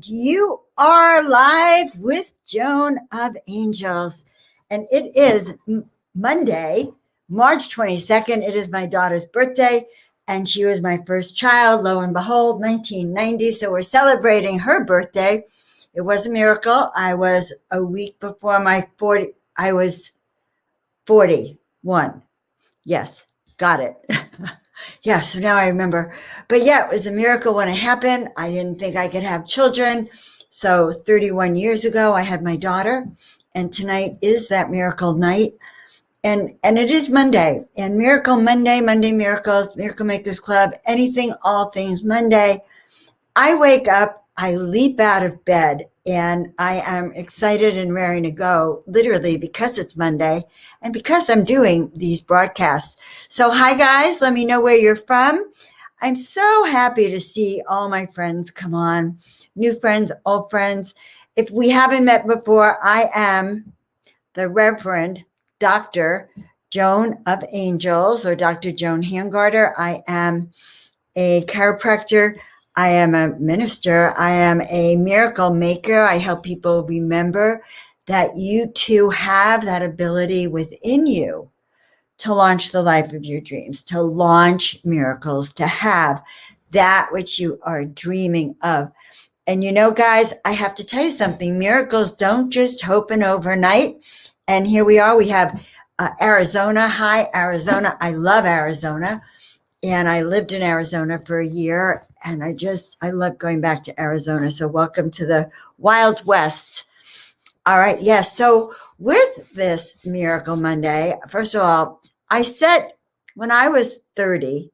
you are live with Joan of Angels. And it is Monday, March 22nd. It is my daughter's birthday, and she was my first child, lo and behold, 1990. So we're celebrating her birthday. It was a miracle. I was a week before my 40. I was 41. Yes, got it. Yeah, so now I remember. But yeah, it was a miracle when it happened. I didn't think I could have children. So 31 years ago, I had my daughter. And tonight is that miracle night. And it is Monday. And Miracle Monday, Monday Miracles, Miracle Makers Club, anything, all things Monday. I wake up, I leap out of bed, and I am excited and raring to go, literally because it's Monday and because I'm doing these broadcasts. So hi, guys. Let me know where you're from. I'm so happy to see all my friends come on, new friends, old friends. If we haven't met before, I am the Reverend Dr. Joan of Angels, or Dr. Joan Hangarter. I am a chiropractor. I am a minister. I am a miracle maker. I help people remember that you too have that ability within you to launch the life of your dreams, to launch miracles, to have that which you are dreaming of. And you know, guys, I have to tell you something. Miracles don't just happen overnight. And here we are. We have Arizona. Hi, Arizona. I love Arizona. And I lived in Arizona for a year. And I love going back to Arizona. So welcome to the Wild West. All right. Yes. So with this Miracle Monday, first of all, when I was 30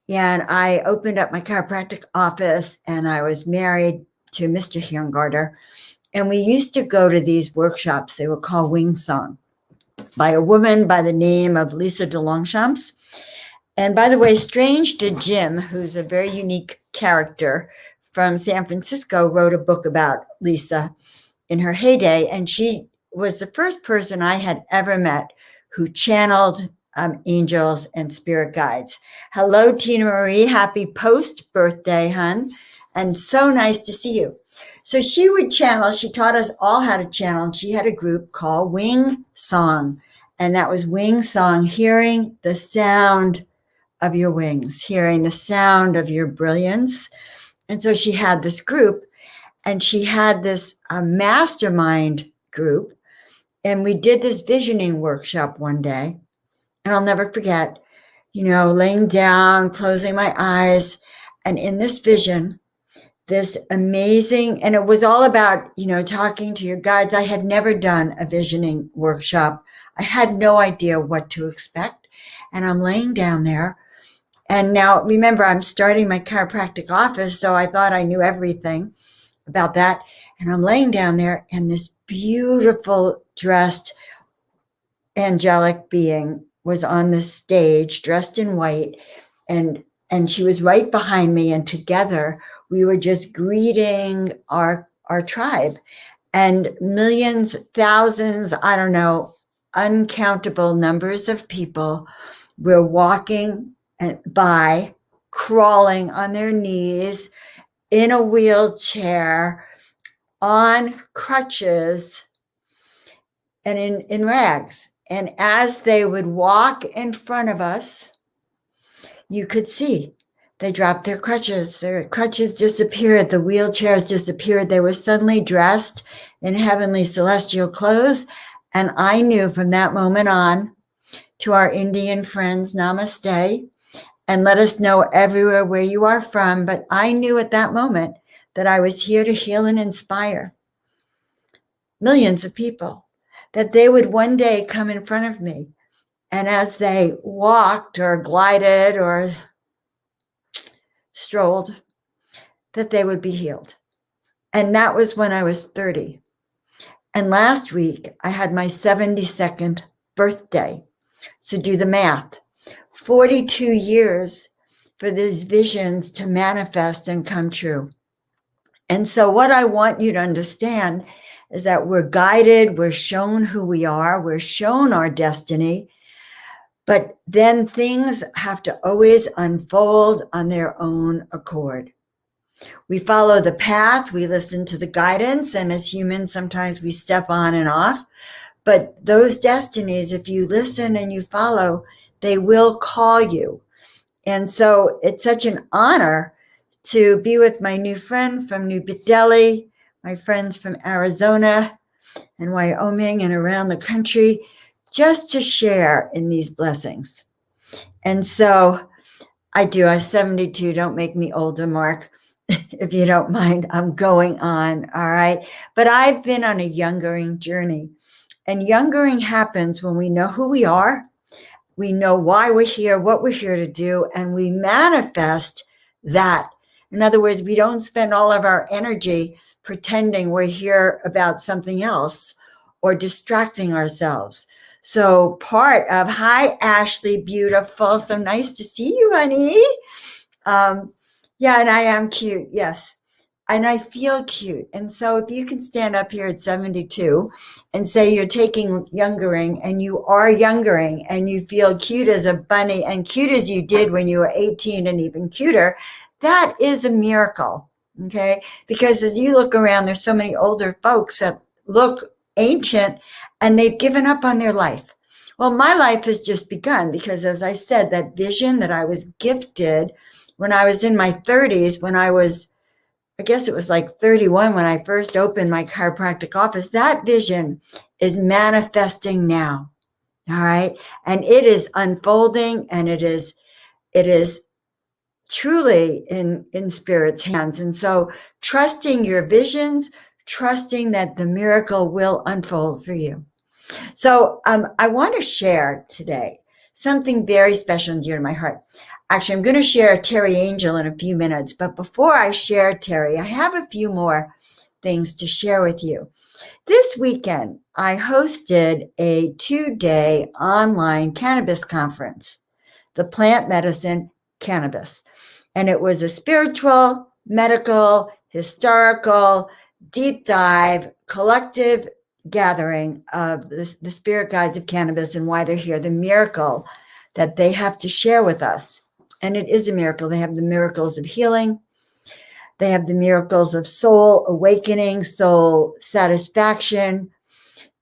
and I opened up my chiropractic office, and I was married to Mr. Hangarter. And we used to go to these workshops. They were called Wing Song by a woman by the name of Lisa de Longchamps. And by the way, Strange to Jim, who's a very unique character from San Francisco, wrote a book about Lisa in her heyday. And she was the first person I had ever met who channeled angels and spirit guides. Hello, Tina Marie. Happy post-birthday, hun. And so nice to see you. So she would channel. She taught us all how to channel. And she had a group called Wing Song. And that was Wing Song, hearing the sound of your wings, hearing the sound of your brilliance. And so she had this group, and she had this mastermind group. And we did this visioning workshop one day. And I'll never forget, laying down, closing my eyes. And in this vision, this amazing, and it was all about, talking to your guides. I had never done a visioning workshop. I had no idea what to expect. And I'm laying down there. And now, remember, I'm starting my chiropractic office, so I thought I knew everything about that. And I'm laying down there, and this beautiful dressed angelic being was on the stage, dressed in white, and she was right behind me. And together, we were just greeting our tribe. And millions, thousands, I don't know, uncountable numbers of people were walking by, crawling on their knees, in a wheelchair, on crutches, and in rags. And as they would walk in front of us, you could see they dropped their crutches disappeared, the wheelchairs disappeared. They were suddenly dressed in heavenly celestial clothes. And I knew from that moment on, to our Indian friends, namaste. And let us know everywhere where you are from. But I knew at that moment that I was here to heal and inspire millions of people, that they would one day come in front of me. And as they walked or glided or strolled, that they would be healed. And that was when I was 30. And last week, I had my 72nd birthday. So do the math. 42 years for these visions to manifest and come true. And so what I want you to understand is that we're guided, we're shown who we are, we're shown our destiny, but then things have to always unfold on their own accord. We follow the path, we listen to the guidance, and as humans, sometimes we step on and off. But those destinies, if you listen and you follow, they will call you. And so it's such an honor to be with my new friend from New Delhi, my friends from Arizona and Wyoming and around the country, just to share in these blessings. And so I do. I'm 72. Don't make me older, Mark. If you don't mind, I'm going on. All right. But I've been on a youngering journey. And youngering happens when we know who we are, we know why we're here, what we're here to do, and we manifest that. In other words, we don't spend all of our energy pretending we're here about something else or distracting ourselves. So part of, hi, Ashley, beautiful. So nice to see you, honey. Yeah, and I am cute. Yes. And I feel cute. And so if you can stand up here at 72 and say you're taking youngering and you are youngering and you feel cute as a bunny and cute as you did when you were 18 and even cuter, that is a miracle. Okay. Because as you look around, there's so many older folks that look ancient and they've given up on their life. Well, my life has just begun because, as I said, that vision that I was gifted when I was in my 30s, when I guess it was like 31 when I first opened my chiropractic office, that vision is manifesting now. All right. And it is unfolding and it is truly in spirit's hands. And so trusting your visions, trusting that the miracle will unfold for you. So I want to share today something very special and dear to my heart. Actually, I'm going to share Teri Angel in a few minutes. But before I share Teri, I have a few more things to share with you. This weekend, I hosted a 2-day online cannabis conference, the Plant Medicine Cannabis. And it was a spiritual, medical, historical, deep dive, collective gathering of the spirit guides of cannabis and why they're here, the miracle that they have to share with us. And it is a miracle. They have the miracles of healing. They have the miracles of soul awakening, soul satisfaction.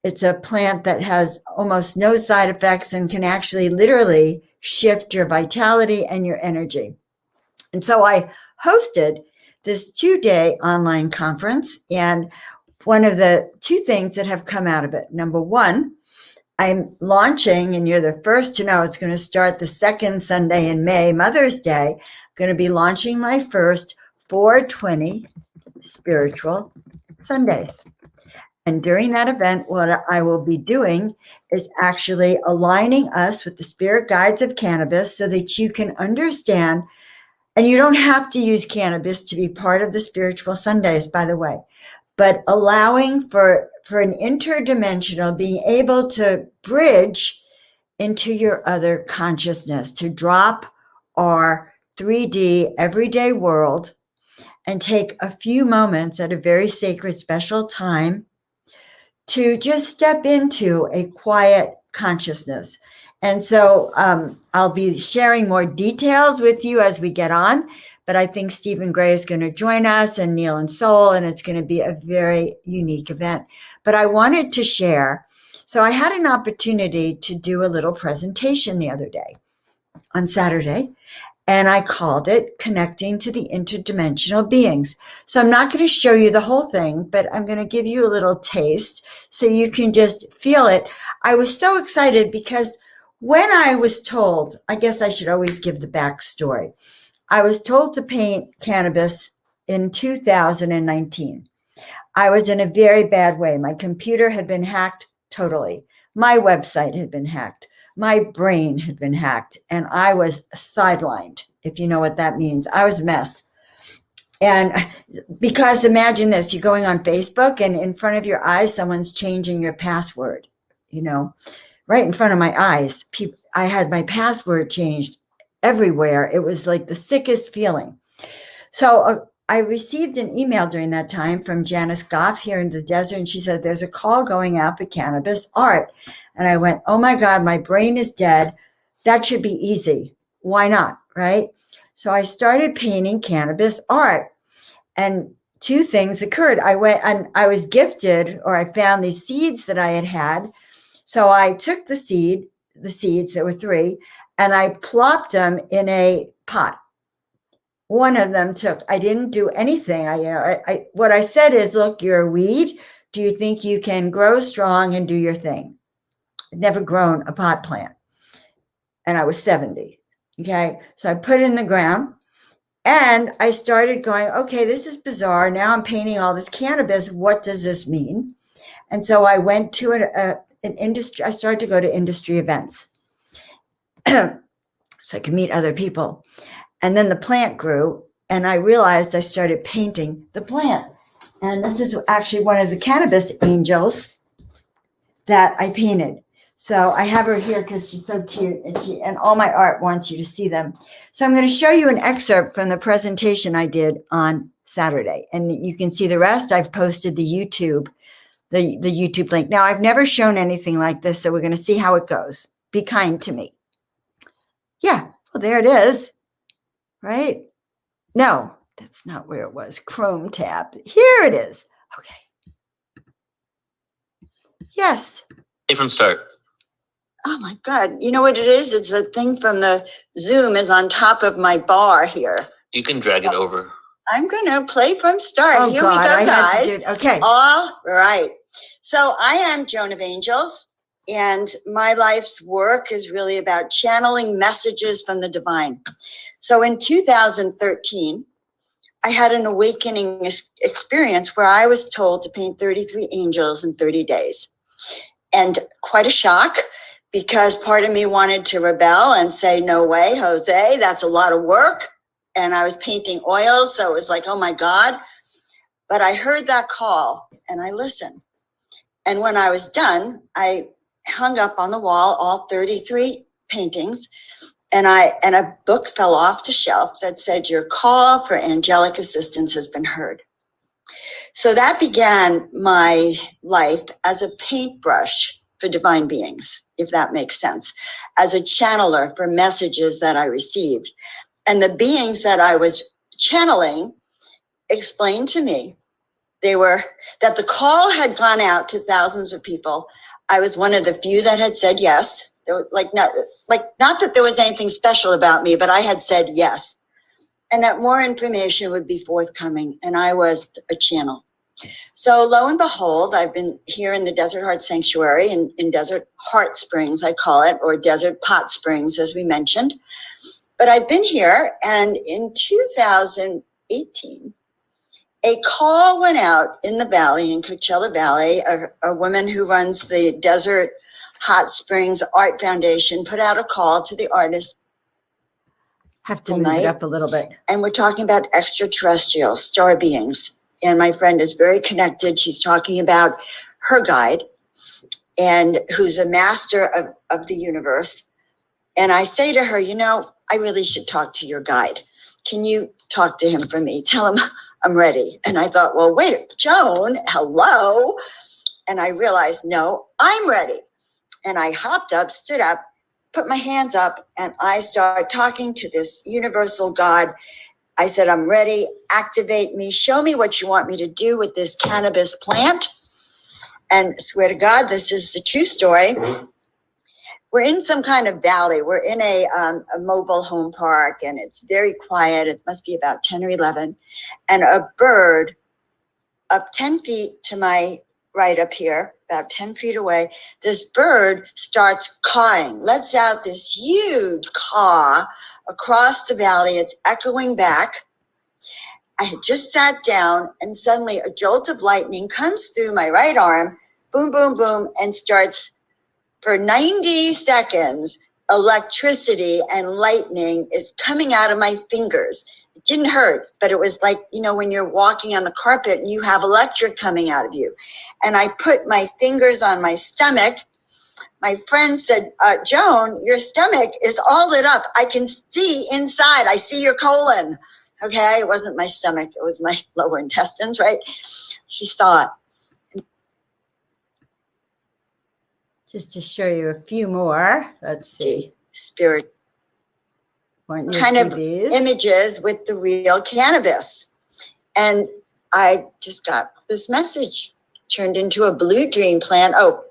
It's a plant that has almost no side effects and can actually literally shift your vitality and your energy. And so I hosted this 2-day online conference. And one of the two things that have come out of it, number one, I'm launching, and you're the first to know, it's going to start the second Sunday in May, Mother's Day. I'm going to be launching my first 420 spiritual Sundays. And during that event, what I will be doing is actually aligning us with the spirit guides of cannabis so that you can understand, and you don't have to use cannabis to be part of the spiritual Sundays, by the way, but allowing for an interdimensional, being able to bridge into your other consciousness, to drop our 3D everyday world and take a few moments at a very sacred, special time to just step into a quiet consciousness. And so I'll be sharing more details with you as we get on, but I think Stephen Gray is going to join us and Neil and Soul, and it's going to be a very unique event. But I wanted to share. So I had an opportunity to do a little presentation the other day on Saturday, and I called it Connecting to the Interdimensional Beings. So I'm not going to show you the whole thing, but I'm going to give you a little taste so you can just feel it. I was so excited because when I was told, I guess I should always give the backstory. I was told to paint cannabis in 2019. I was in a very bad way. My computer had been hacked totally. My website had been hacked. My brain had been hacked, and I was sidelined, if you know what that means. I was a mess. And because imagine this, you're going on Facebook, and in front of your eyes, someone's changing your password, right in front of my eyes. I had my password changed everywhere. It was like the sickest feeling. So I received an email during that time from Janice Goff here in the desert, and she said, there's a call going out for cannabis art. And I went, oh my God, my brain is dead. That should be easy. Why not, right? So I started painting cannabis art. And two things occurred. I went and I was gifted, or I found these seeds that I had. So I took the seeds, there were three, and I plopped them in a pot. One of them took. I didn't do anything. What I said is, look, you're a weed. Do you think you can grow strong and do your thing? I'd never grown a pot plant, and I was 70. Okay, so I put it in the ground, and I started going, okay, this is bizarre. Now I'm painting all this cannabis. What does this mean? And so I went to an industry. I started to go to industry events so I could meet other people. And then the plant grew, and I realized I started painting the plant. And this is actually one of the cannabis angels that I painted. So I have her here because she's so cute, and all my art wants you to see them. So I'm going to show you an excerpt from the presentation I did on Saturday, and you can see the rest. I've posted the YouTube link. Now, I've never shown anything like this, so we're going to see how it goes. Be kind to me. Yeah, well, there it is. Right? No, that's not where it was. Chrome tab. Here it is. Okay. Yes. From start. Oh my God. You know what it is? It's the thing from the Zoom is on top of my bar here. You can drag it over. I'm going to play from start. Oh, Here God, we go, guys. Okay. All right. So I am Joan of Angels, and my life's work is really about channeling messages from the divine. So in 2013, I had an awakening experience where I was told to paint 33 angels in 30 days. And quite a shock, because part of me wanted to rebel and say, no way, Jose, that's a lot of work. And I was painting oils, so it was like, oh my God. But I heard that call and I listened. And when I was done, I hung up on the wall all 33 paintings. And a book fell off the shelf that said, your call for angelic assistance has been heard. So that began my life as a paintbrush for divine beings, if that makes sense, as a channeler for messages that I received. And the beings that I was channeling explained to me that the call had gone out to thousands of people. I was one of the few that had said yes. Not that there was anything special about me, but I had said yes, and that more information would be forthcoming, and I was a channel. So lo and behold, I've been here in the Desert Heart Sanctuary in Desert Heart Springs, I call it, or Desert Pot Springs, as we mentioned. But I've been here, and in 2018, a call went out in the valley, in Coachella Valley. A woman who runs the Desert Hot Springs Art Foundation put out a call to the artists. Have to move it up a little bit. And we're talking about extraterrestrial star beings. And my friend is very connected. She's talking about her guide, and who's a master of the universe. And I say to her, I really should talk to your guide. Can you talk to him for me? Tell him I'm ready. And I thought, well, wait, Joan, hello. And I realized, no, I'm ready. And I hopped up, stood up, put my hands up, and I started talking to this universal God. I said, I'm ready. Activate me. Show me what you want me to do with this cannabis plant. And swear to God, this is the true story. We're in some kind of valley. We're in a mobile home park, and it's very quiet. It must be about 10 or 11. And a bird up 10 feet to my right up here, about 10 feet away, this bird starts cawing, lets out this huge caw across the valley. It's echoing back. I had just sat down, and suddenly a jolt of lightning comes through my right arm, boom, boom, boom, and starts for 90 seconds. Electricity and lightning is coming out of my fingers. It didn't hurt, but it was like, when you're walking on the carpet and you have electric coming out of you. And I put my fingers on my stomach. My friend said, Joan, your stomach is all lit up. I can see inside. I see your colon. Okay, it wasn't my stomach. It was my lower intestines, right? She saw it. Just to show you a few more. Let's see. Spirit kind of images with the real cannabis. And I just got this message turned into a blue dream plan. Oh,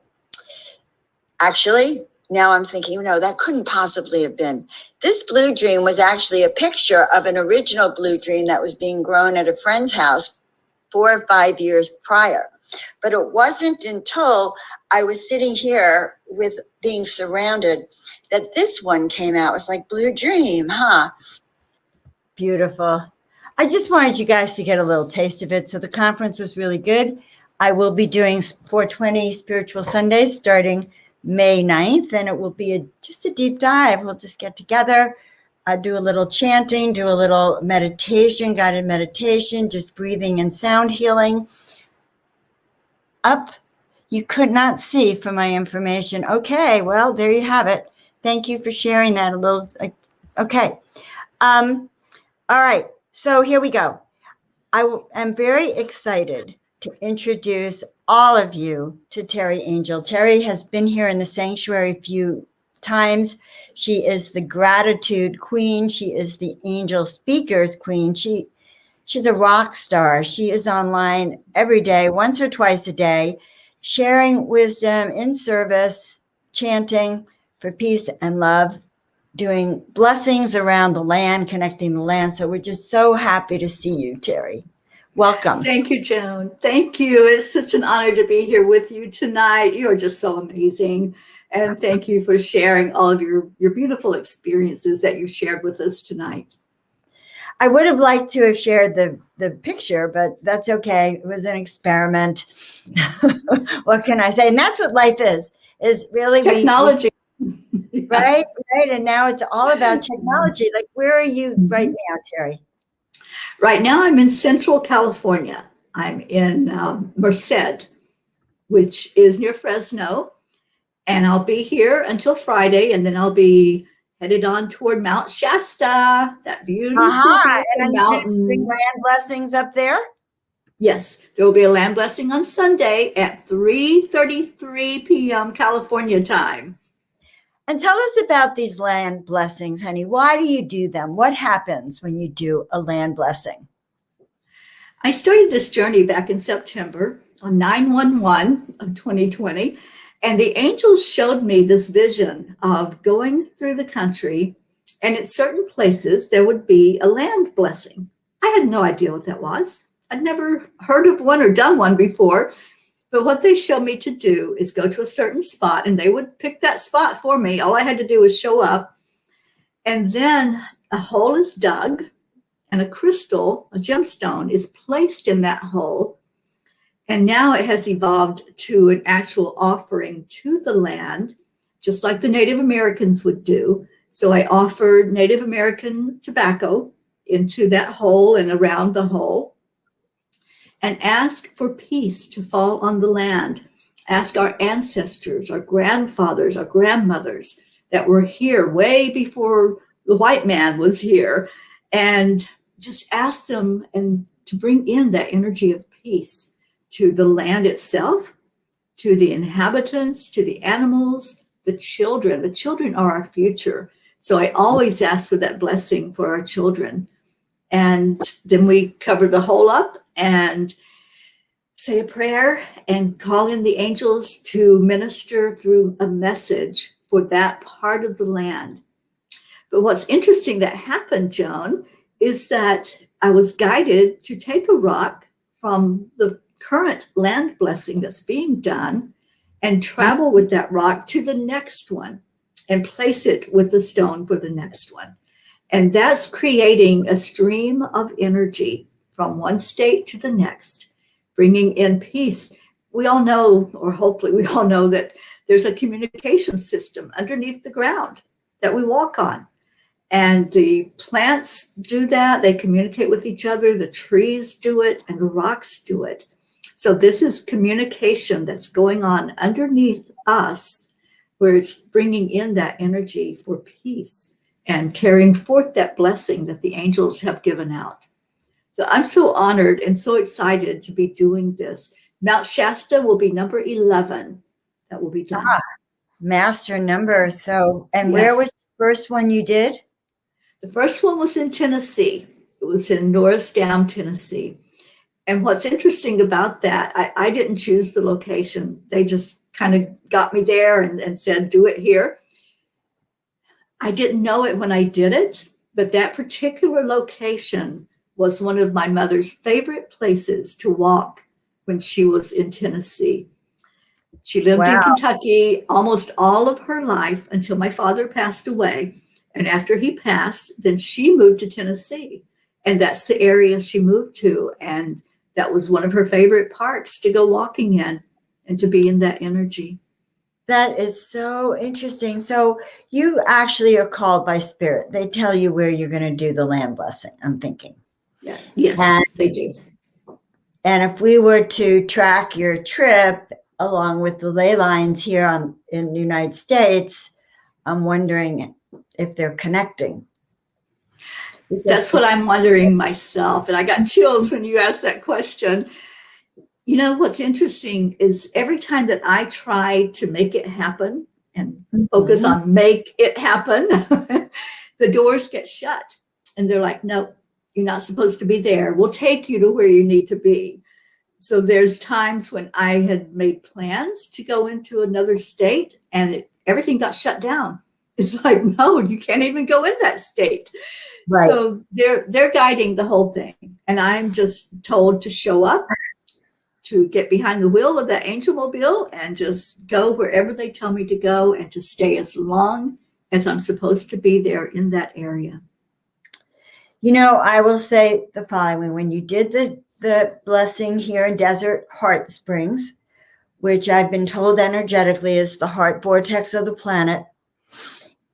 actually, now I'm thinking, no, that couldn't possibly have been. This blue dream was actually a picture of an original blue dream that was being grown at a friend's house 4 or 5 years prior. But it wasn't until I was sitting here with being surrounded that this one came out. It was like blue dream, huh? Beautiful. I just wanted you guys to get a little taste of it. So the conference was really good. I will be doing 420 Spiritual Sundays starting May 9th, and it will be just a deep dive. We'll just get together, do a little chanting, do a little meditation, guided meditation, just breathing and sound healing. Up, you could not see from my information. Okay, well, there you have it. Thank you for sharing that a little. Okay. All right, so here we go. I am very excited to introduce all of you to Teri Angel. Teri has been here in the sanctuary a few times. She is the gratitude queen. She is the angel speakers queen. She's a rock star. She is online every day, once or twice a day, sharing wisdom in service, chanting for peace and love, doing blessings around the land, connecting the land. So we're just so happy to see you, Teri. Welcome. Thank you, Joan. Thank you. It's such an honor to be here with you tonight. You are just so amazing. And thank you for sharing all of your beautiful experiences that you shared with us tonight. I would have liked to have shared the picture, but that's okay. It was an experiment. What can I say? And that's what life is really technology. Right. And now it's all about technology. Like, where are you right now, Teri? Right now, I'm in Central California. I'm in Merced, which is near Fresno. And I'll be here until Friday, and then I'll be headed on toward Mount Shasta, that beautiful, And mountain. bring land blessings up there? Yes, there will be a land blessing on Sunday at 3:33 p.m. California time. And tell us about these land blessings, honey. Why do you do them? What happens when you do a land blessing? I started this journey back in September on 9/11 of 2020, and the angels showed me this vision of going through the country, and at certain places there would be a land blessing. I had no idea what that was. I'd never heard of one or done one before. But what they showed me to do is go to a certain spot, and they would pick that spot for me. All I had to do was show up. And then a hole is dug, and a crystal, a gemstone, is placed in that hole. And now it has evolved to an actual offering to the land, just like the Native Americans would do. So I offered Native American tobacco into that hole and around the hole, and ask for peace to fall on the land. Ask our ancestors, our grandfathers, our grandmothers that were here way before the white man was here, and just ask them and to bring in that energy of peace to the land itself, to the inhabitants, to the animals, the children. The children are our future. So I always ask for that blessing for our children. And then we cover the whole up and say a prayer and call in the angels to minister through a message for that part of the land. But what's interesting that happened, Joan, is that I was guided to take a rock from the current land blessing that's being done and travel with that rock to the next one and place it with the stone for the next one. And that's creating a stream of energy from one state to the next, bringing in peace. We all know, or hopefully we all know, that there's a communication system underneath the ground that we walk on. And the plants do that. They communicate with each other. The trees do it, and the rocks do it. So this is communication that's going on underneath us, where it's bringing in that energy for peace and carrying forth that blessing that the angels have given out. So I'm so honored and so excited to be doing this. Mount Shasta will be number 11 that will be done. Master number. So, and where was the first one you did? The first one was in Tennessee. It was in Norris Dam, Tennessee. And what's interesting about that, I didn't choose the location. They just kind of got me there and said, do it here. I didn't know it when I did it, but that particular location was one of my mother's favorite places to walk when she was in Tennessee. She lived in Wow. Kentucky almost all of her life until my father passed away. And after he passed, then she moved to Tennessee. And that's the area she moved to. And that was one of her favorite parks to go walking in and to be in that energy. That is so interesting. So you actually are called by spirit. They tell you where you're going to do the land blessing, I'm thinking. Yeah. Yes, And- they do. And if we were to track your trip along with the ley lines here in the United States, I'm wondering if they're connecting. That's what I'm wondering myself. And I got chills when you asked that question. You know, what's interesting is every time that I try to make it happen and focus on make it happen, the doors get shut. And they're like, no, you're not supposed to be there. We'll take you to where you need to be. So there's times when I had made plans to go into another state and everything got shut down. It's like, no, you can't even go in that state. Right. So they're guiding the whole thing. And I'm just told to show up, to get behind the wheel of that angel mobile and just go wherever they tell me to go and to stay as long as I'm supposed to be there in that area. You know, I will say the following. When you did the blessing here in Desert Heart Springs, which I've been told energetically is the heart vortex of the planet,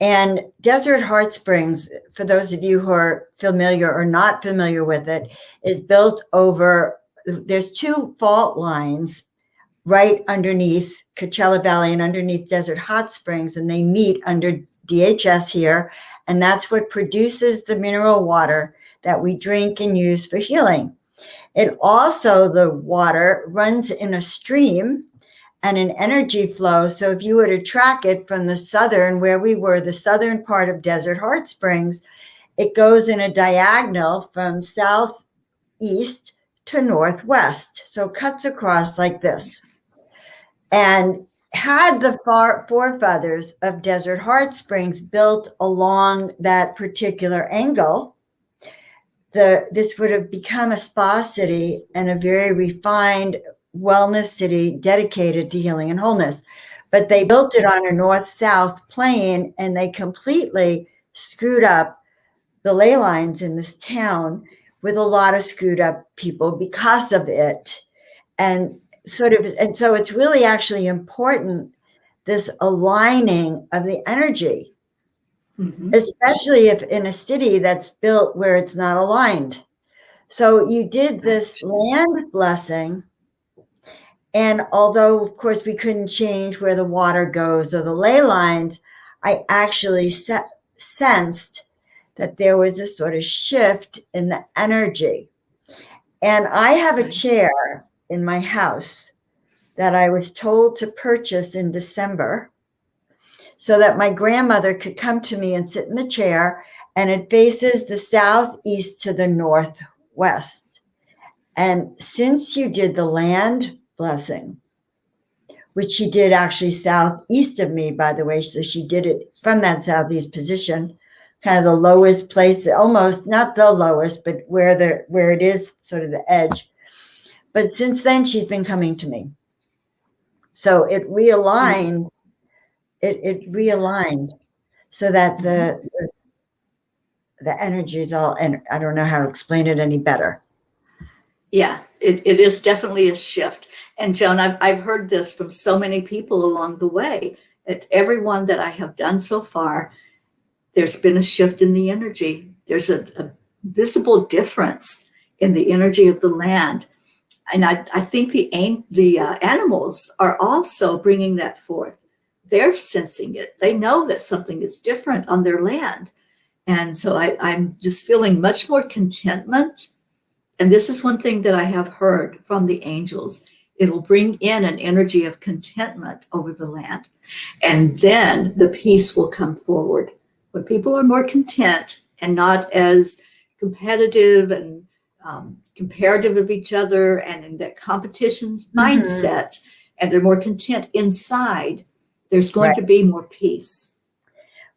and Desert Heart Springs, for those of you who are familiar or not familiar with it, is built over, there's two fault lines right underneath Coachella Valley and underneath Desert Hot Springs, and they meet under DHS here, and that's what produces the mineral water that we drink and use for healing. It also, the water runs in a stream and an energy flow. So if you were to track it from the southern, where we were, the southern part of Desert Heart Springs, it goes in a diagonal from southeast to northwest. So it cuts across like this. And had the forefathers of Desert Heart Springs built along that particular angle, this would have become a spa city and a very refined wellness city dedicated to healing and wholeness. But they built it on a north-south plane, and they completely screwed up the ley lines in this town with a lot of screwed up people because of it. And so it's really actually important, this aligning of the energy, especially if in a city that's built where it's not aligned. So you did this land blessing, and although, of course, we couldn't change where the water goes or the ley lines, I actually sensed that there was a sort of shift in the energy. And I have a chair in my house that I was told to purchase in December so that my grandmother could come to me and sit in the chair, and it faces the southeast to the northwest. And since you did the land blessing, which she did actually southeast of me, by the way, so she did it from that southeast position, kind of the lowest place, almost not the lowest, but where it is sort of the edge. But since then, she's been coming to me. So it realigned. It realigned so that the energy is all, and I don't know how to explain it any better. Yeah, it is definitely a shift. And Joan, I've heard this from so many people along the way. At everyone that I have done so far, there's been a shift in the energy. There's a visible difference in the energy of the land. And I think the animals are also bringing that forth. They're sensing it. They know that something is different on their land. And so I'm just feeling much more contentment. And this is one thing that I have heard from the angels. It'll bring in an energy of contentment over the land. And then the peace will come forward. When people are more content and not as competitive and comparative of each other and in that competition mindset, and they're more content inside, there's going to be more peace.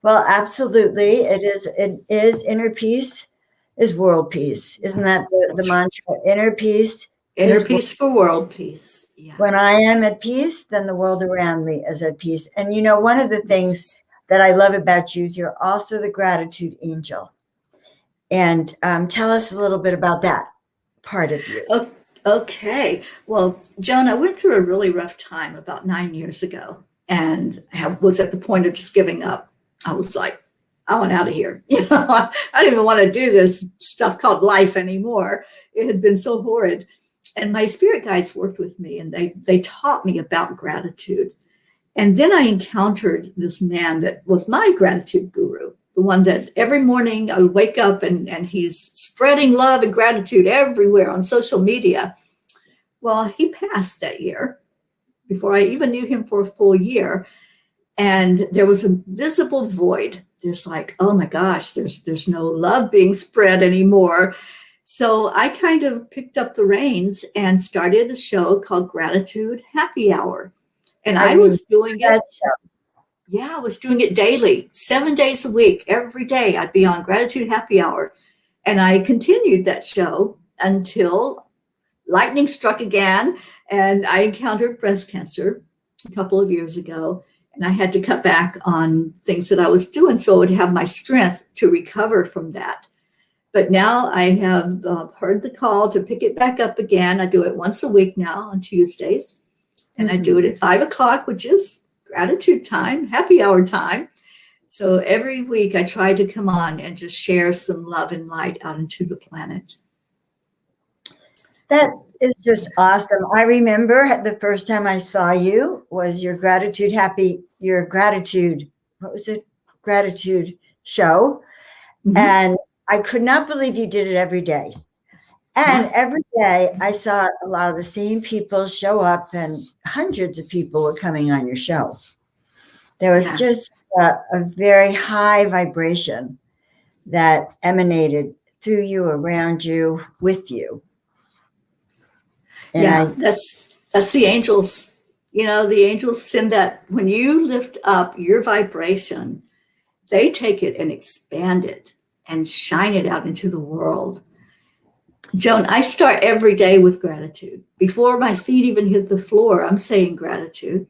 Well, absolutely. It is inner peace is world peace. Isn't that the mantra? Inner peace. Inner peace for world peace. Yeah. When I am at peace, then the world around me is at peace. And one of the things that I love about you is you're also the gratitude angel. And tell us a little bit about that part of you. Okay. Well, Joan, I went through a really rough time about 9 years ago and was at the point of just giving up. I was like, I want out of here. I didn't even want to do this stuff called life anymore. It had been so horrid. And my spirit guides worked with me, and they taught me about gratitude. And then I encountered this man that was my gratitude guru, the one that every morning I would wake up and he's spreading love and gratitude everywhere on social media. Well, he passed that year before I even knew him for a full year. And there was a visible void. There's like, oh my gosh, there's no love being spread anymore. So I kind of picked up the reins and started a show called Gratitude Happy Hour. And I was doing it. Yeah, I was doing it daily, 7 days a week. Every day I'd be on Gratitude Happy Hour. And I continued that show until lightning struck again. And I encountered breast cancer a couple of years ago. And I had to cut back on things that I was doing so I would have my strength to recover from that. But now I have heard the call to pick it back up again. I do it once a week now on Tuesdays. And I do it at 5 o'clock, which is gratitude time, happy hour time. So every week I try to come on and just share some love and light out into the planet. That is just awesome. I remember the first time I saw you was your gratitude show. Mm-hmm. And I could not believe you did it every day. And every day I saw a lot of the same people show up, and hundreds of people were coming on your show. There was just a very high vibration that emanated through you, around you, with you. And that's the angels. The angels send that. When you lift up your vibration, they take it and expand it and shine it out into the world. Joan, I start every day with gratitude. Before my feet even hit the floor, I'm saying gratitude.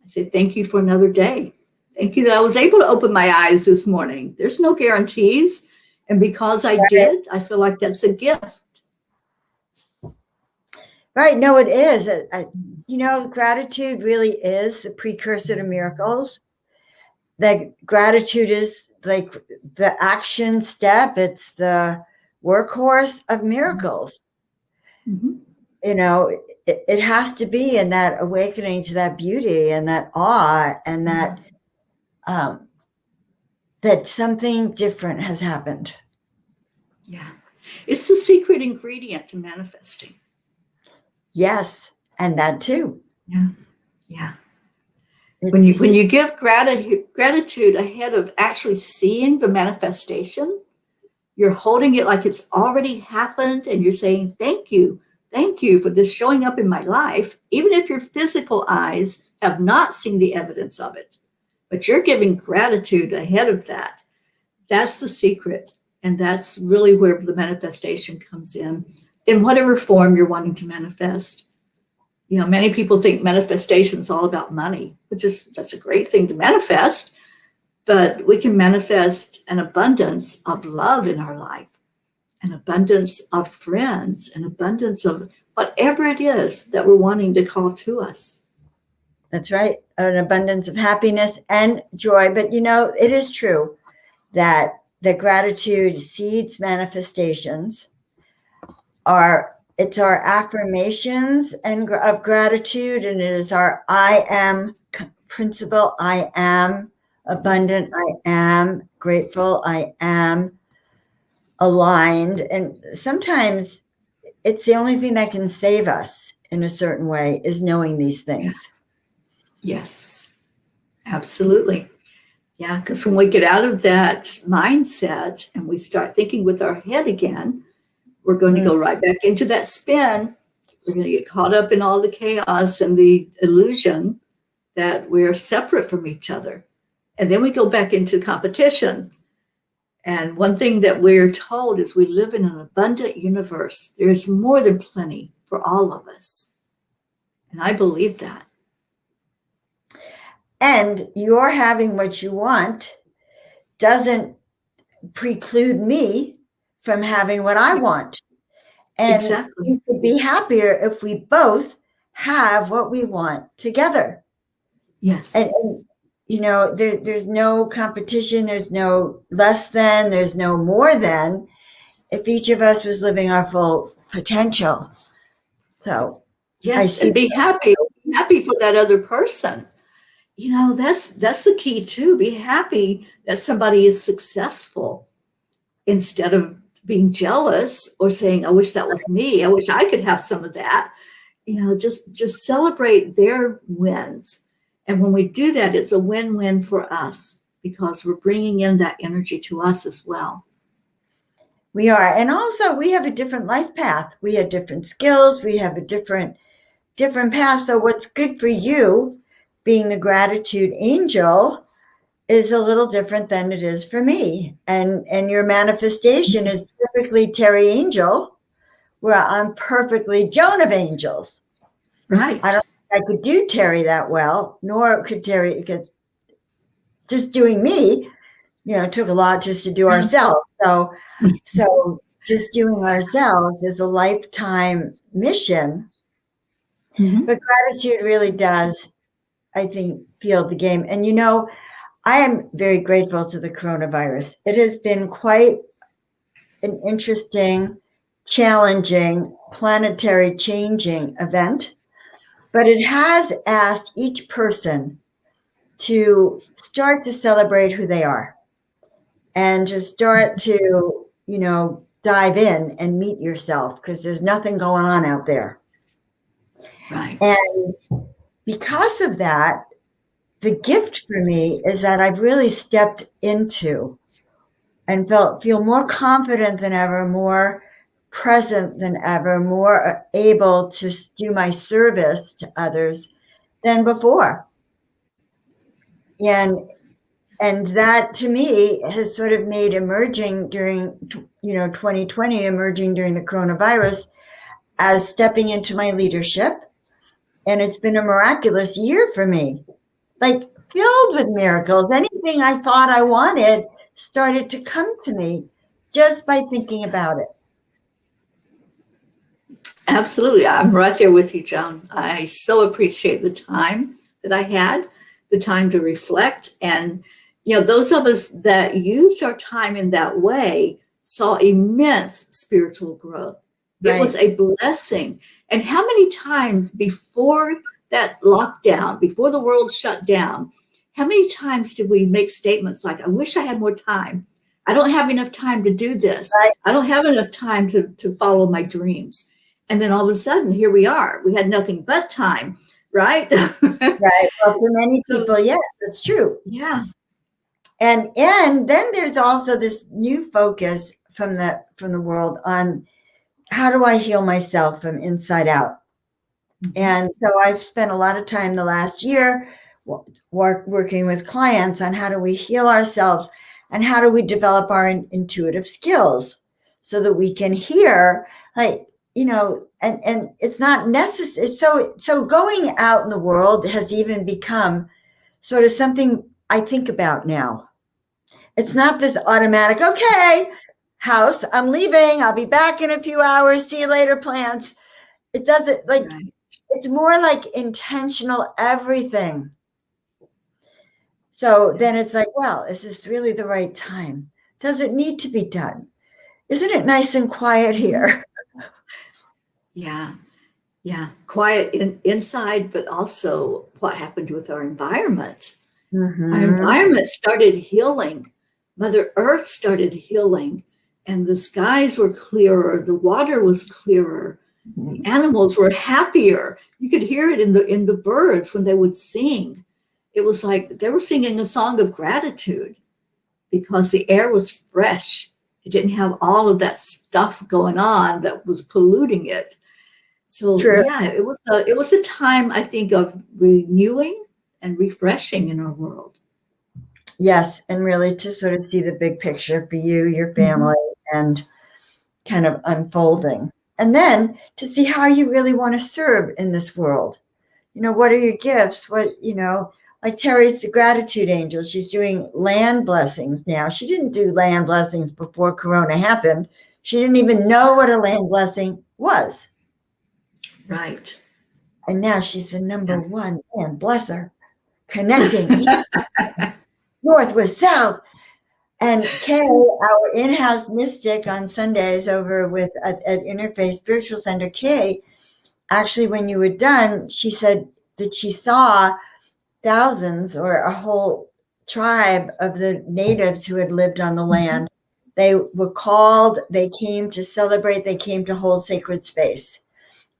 I say, thank you for another day. Thank you that I was able to open my eyes this morning. There's no guarantees. And because I did, I feel like that's a gift. Right. No, it is. Gratitude really is the precursor to miracles. That gratitude is like the action step. It's the workhorse of miracles. Mm-hmm. It has to be in that awakening to that beauty and that awe and that that something different has happened. Yeah. It's the secret ingredient to manifesting. Yes. And that too. Yeah. Yeah. When you give gratitude ahead of actually seeing the manifestation, you're holding it like it's already happened, and you're saying, thank you for this showing up in my life, even if your physical eyes have not seen the evidence of it. But you're giving gratitude ahead of that. That's the secret. And that's really where the manifestation comes in whatever form you're wanting to manifest. Many people think manifestation is all about money, that's a great thing to manifest. But we can manifest an abundance of love in our life, an abundance of friends, an abundance of whatever it is that we're wanting to call to us. That's right. An abundance of happiness and joy. But, it is true that the gratitude seeds manifestations it's our affirmations of gratitude, and it is our I am principle. I am abundant. I am grateful. I am aligned. And sometimes it's the only thing that can save us in a certain way is knowing these things. Yes, absolutely. Yeah, because when we get out of that mindset and we start thinking with our head again, we're going to go right back into that spin. We're going to get caught up in all the chaos and the illusion that we're separate from each other. And then we go back into competition. And one thing that we're told is we live in an abundant universe. There's more than plenty for all of us. And I believe that. And your having what you want doesn't preclude me from having what I want. And Exactly. we could be happier if we both have what we want together. Yes. And you know, there's no competition, there's no less than, there's no more than, if each of us was living our full potential. So yes, and be happy for that other person. You know, that's the key too. Be happy that somebody is successful instead of being jealous or saying, I wish that was me. I wish I could have some of that. You know, just celebrate their wins. And when we do that, it's a win-win for us because we're bringing in that energy to us as well. we are. And also we have a different life path. We have different skills. We have a different path. So what's good for you, being the gratitude angel, is a little different than it is for me. And your manifestation is perfectly Teri Angel, where I'm perfectly Joan of Angels. Right. I don't think I could do Teri that well, nor could Teri, because just doing me, you know, it took a lot just to do ourselves. So just doing ourselves is a lifetime mission. Mhm. But gratitude really does, I think, field the game. And, you know, I am very grateful to the coronavirus. It has been quite an interesting, challenging, planetary changing event, but it has asked each person to start to celebrate who they are and to start to, you know, dive in and meet yourself, because there's nothing going on out there. Right. And because of that, the gift for me is that I've really stepped into and feel more confident than ever, more present than ever, more able to do my service to others than before. And that to me has sort of made emerging during, you know, 2020, emerging during the coronavirus as stepping into my leadership. And it's been a miraculous year for me, like filled with miracles. Anything I thought I wanted started to come to me just by thinking about it. Absolutely. I'm right there with you, Joan. I so appreciate the time that I had, the time to reflect. And, you know, those of us that used our time in that way saw immense spiritual growth. It was a blessing. And how many times before that lockdown, before the world shut down, how many times did we make statements like, I wish I had more time. I don't have enough time to do this. Right. I don't have enough time to follow my dreams. And then all of a sudden, here we are. We had nothing but time, right? Right. Well, for many people, yes, that's true. Yeah. And then there's also this new focus from the world on how do I heal myself from inside out. And so I've spent a lot of time the last year working with clients on how do we heal ourselves and how do we develop our intuitive skills so that we can hear, like, you know, and it's not necessary. So going out in the world has even become sort of something I think about now. It's not this automatic, okay, house, I'm leaving. I'll be back in a few hours. See you later, plants. It doesn't, like, Right. It's more like intentional everything. So then it's like, well, is this really the right time? Does it need to be done? Isn't it nice and quiet here? Yeah. Yeah. Quiet inside, but also what happened with our environment. Mm-hmm. Our environment started healing. Mother Earth started healing, and the skies were clearer. The water was clearer. The animals were happier. You could hear it in the birds when they would sing. It was like they were singing a song of gratitude because the air was fresh It didn't have all of that stuff going on that was polluting it. So True. yeah, it was a time, I think, of renewing and refreshing in our world. Yes, and really to sort of see the big picture for you, your family, and kind of unfolding. And then to see how you really want to serve in this world. What are your gifts? Like Teri's the gratitude angel. She's doing land blessings now. She didn't do land blessings before Corona happened. She didn't even know what a land blessing was. Right. And now she's the number one land blesser, connecting north with south. And Kay, our in-house mystic on Sundays over at Interfaith Spiritual Center, Kay, actually, when you were done, she said that she saw thousands or a whole tribe of the natives who had lived on the land. They were called, they came to celebrate, they came to hold sacred space,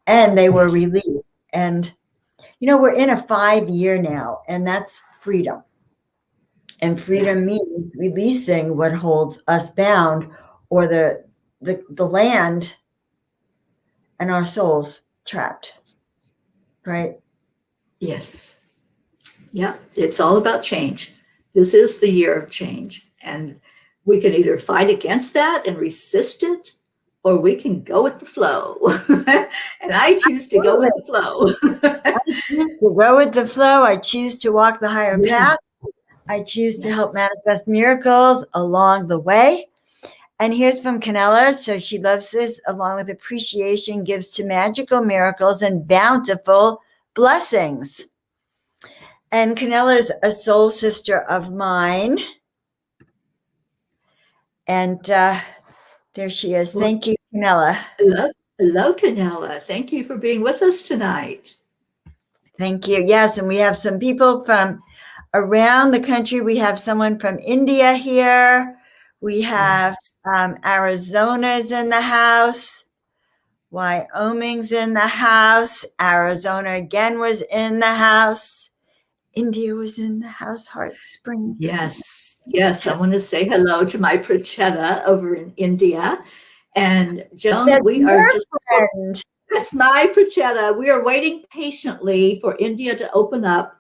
and they were released. And, we're in a 5-year now, and that's freedom. And freedom means releasing what holds us bound, or the land and our souls trapped. Right? Yes. Yeah, it's all about change. This is the year of change. And we can either fight against that and resist it, or we can go with the flow. And I choose to go with the flow. I choose to go with the flow. I choose to walk the higher path. I choose to help manifest miracles along the way. And here's from Canella. So she loves this, along with appreciation, gives to magical miracles and bountiful blessings. And Canella's a soul sister of mine. And there she is. Thank you, Canella. Hello, Canella. Thank you for being with us tonight. Thank you. Yes, and we have some people from around the country. We have someone from India here. We have Arizona's in the house. Wyoming's in the house. Arizona again was in the house. India was in the house. Heart Springs. Yes. I want to say hello to my Prachetta over in India. And Joan, we are just... That's my Prachetta. We are waiting patiently for India to open up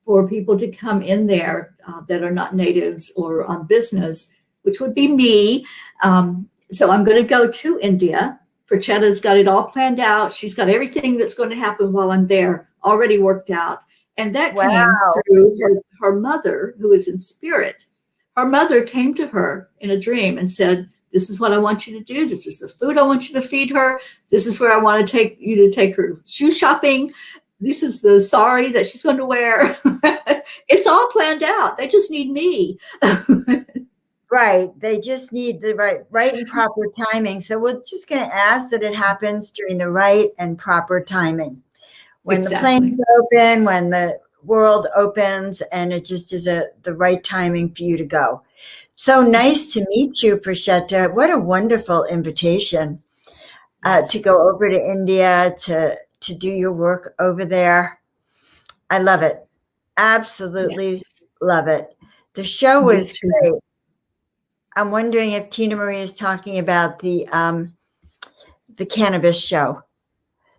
for people to come in there that are not natives or on business, which would be me. So I'm going to go to India. Prachetta's got it all planned out. She's got everything that's going to happen while I'm there already worked out. And that came through her mother, who is in spirit. Her mother came to her in a dream and said, "This is what I want you to do. This is the food I want you to feed her. This is where I want to take you to take her shoe shopping. This is the sari that she's going to wear." It's all planned out. They just need me. Right. They just need the right and proper timing. So we're just going to ask that it happens during the right and proper timing. When the planes open, when the world opens, and it just is the right timing for you to go. So nice to meet you, Prachetta. What a wonderful invitation to go over to India to do your work over there. I love it. Absolutely love it. The show was great. I'm wondering if Tina Marie is talking about the cannabis show.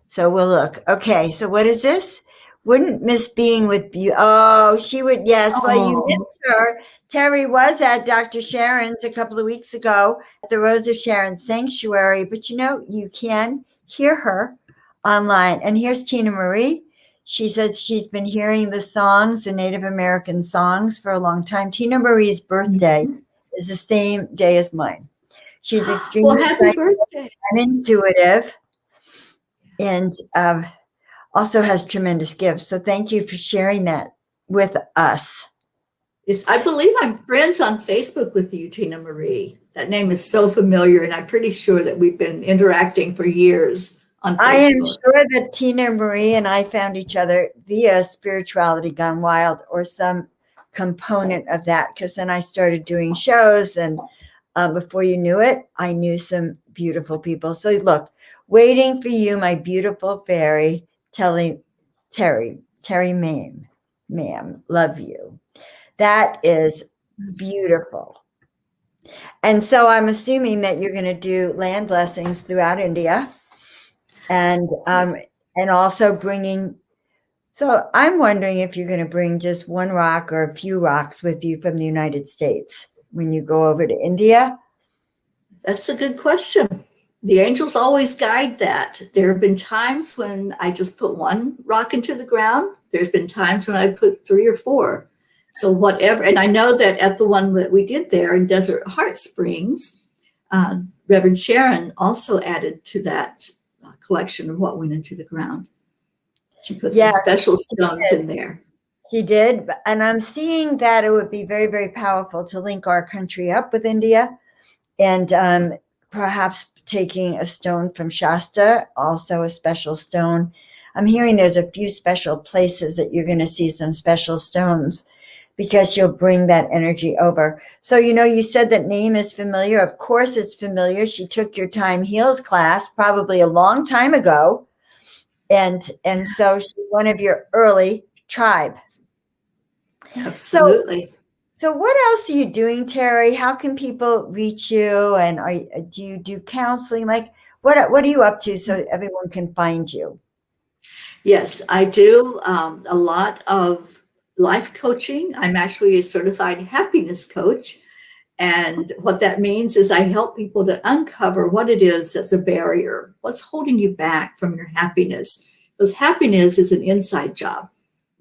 So we'll look. Okay, so what is this? Wouldn't miss being with you. Oh, she would. Yes. Well, you missed her. Teri was at Dr. Sharon's a couple of weeks ago at the Rose of Sharon Sanctuary, but you can hear her online. And here's Tina Marie. She said she's been hearing the songs, the Native American songs, for a long time. Tina Marie's birthday is the same day as mine. She's extremely happy birthday. And intuitive, and also has tremendous gifts. So thank you for sharing that with us. Yes, I believe I'm friends on Facebook with you, Tina Marie. That name is so familiar, and I'm pretty sure that we've been interacting for years on Facebook. I am sure that Tina Marie and I found each other via Spirituality Gone Wild or some component of that, because then I started doing shows, and before you knew it, I knew some beautiful people. So look, waiting for you, my beautiful fairy, telling Teri, ma'am, love you. That is beautiful. And so I'm assuming that you're going to do land blessings throughout India, and also bringing. So I'm wondering if you're going to bring just one rock or a few rocks with you from the United States when you go over to India. That's a good question. The angels always guide that. There have been times when I just put one rock into the ground. There's been times when I put 3 or 4. So whatever, and I know that at the one that we did there in Desert Heart Springs, Reverend Sharon also added to that collection of what went into the ground. She put some special stones in there. He did, and I'm seeing that it would be very, very powerful to link our country up with India, and perhaps taking a stone from Shasta, also a special stone. I'm hearing there's a few special places that you're going to see some special stones because you'll bring that energy over. So, you said that name is familiar. Of course it's familiar. She took your Time Heals class probably a long time ago. And so she's one of your early tribe. Absolutely. So what else are you doing, Teri? How can people reach you? And do you do counseling? Like, what are you up to so everyone can find you? Yes, I do a lot of life coaching. I'm actually a certified happiness coach. And what that means is I help people to uncover what it is that's a barrier. What's holding you back from your happiness? Because happiness is an inside job.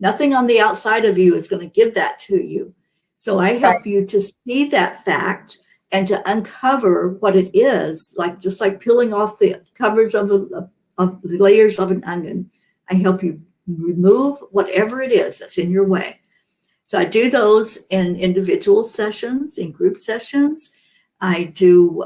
Nothing on the outside of you is going to give that to you. So I help you to see that fact and to uncover what it is, just like peeling off the covers of the layers of an onion. I help you remove whatever it is that's in your way. So I do those in individual sessions, in group sessions. I do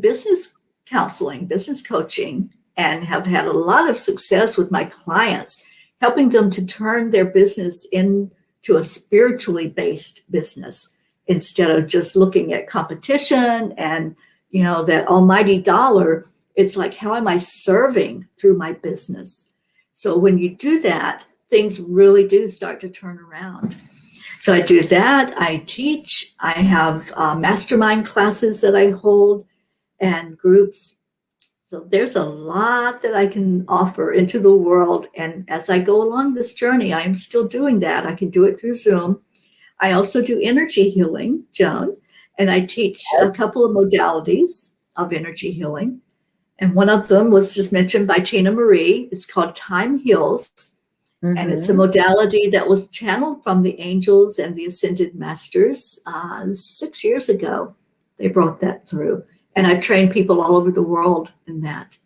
business counseling, business coaching, and have had a lot of success with my clients, helping them to turn their business into a spiritually based business instead of just looking at competition and, that almighty dollar. It's like, how am I serving through my business? So when you do that, things really do start to turn around. So I do that. I teach. I have mastermind classes that I hold and groups. So there's a lot that I can offer into the world. And as I go along this journey, I am still doing that. I can do it through Zoom. I also do energy healing, Joan, and I teach a couple of modalities of energy healing. And one of them was just mentioned by Tina Marie. It's called Time Heals. Mm-hmm. And it's a modality that was channeled from the angels and the ascended masters 6 years ago. They brought that through. And I've trained people all over the world in that.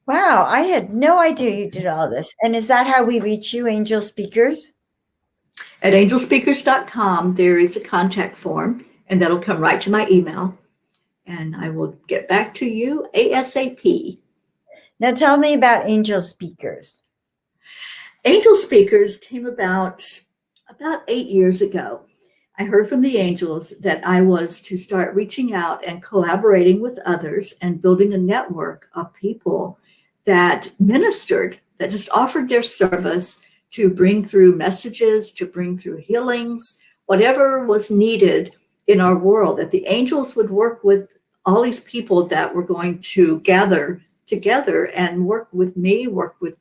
Wow, I had no idea you did all this. And is that how we reach you, Angel Speakers? At angelspeakers.com, there is a contact form, and that'll come right to my email. And I will get back to you ASAP. Now tell me about Angel Speakers. Angel Speakers came about 8 years ago. I heard from the angels that I was to start reaching out and collaborating with others and building a network of people that ministered, that just offered their service to bring through messages, to bring through healings, whatever was needed in our world, that the angels would work with all these people that were going to gather together and work with me, work with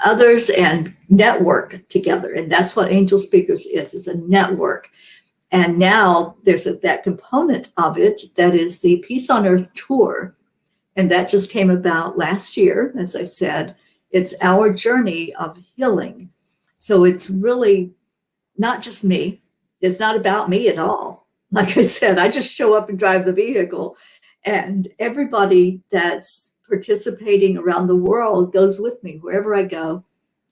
others, and network together. And that's what Angel Speakers is. It's a network. And now there's that component of it that is the Peace on Earth tour. And that just came about last year. As I said, it's our journey of healing. So it's really not just me. It's not about me at all. Like I said, I just show up and drive the vehicle, and everybody that's participating around the world goes with me wherever I go.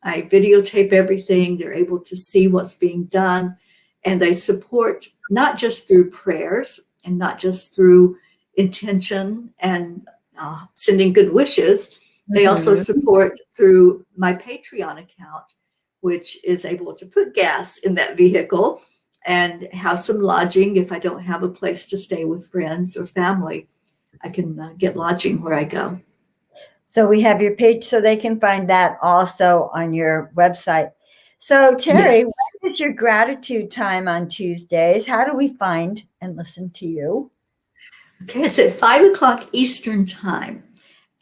I videotape everything. They're able to see what's being done, and they support not just through prayers and not just through intention and sending good wishes. They also support through my Patreon account, which is able to put gas in that vehicle and have some lodging. If I don't have a place to stay with friends or family, I can get lodging where I go. So we have your page, so they can find that also on your website. So, Terry, Yes. what is your gratitude time on Tuesdays? How do we find and listen to you? Okay, it's at 5 o'clock Eastern time,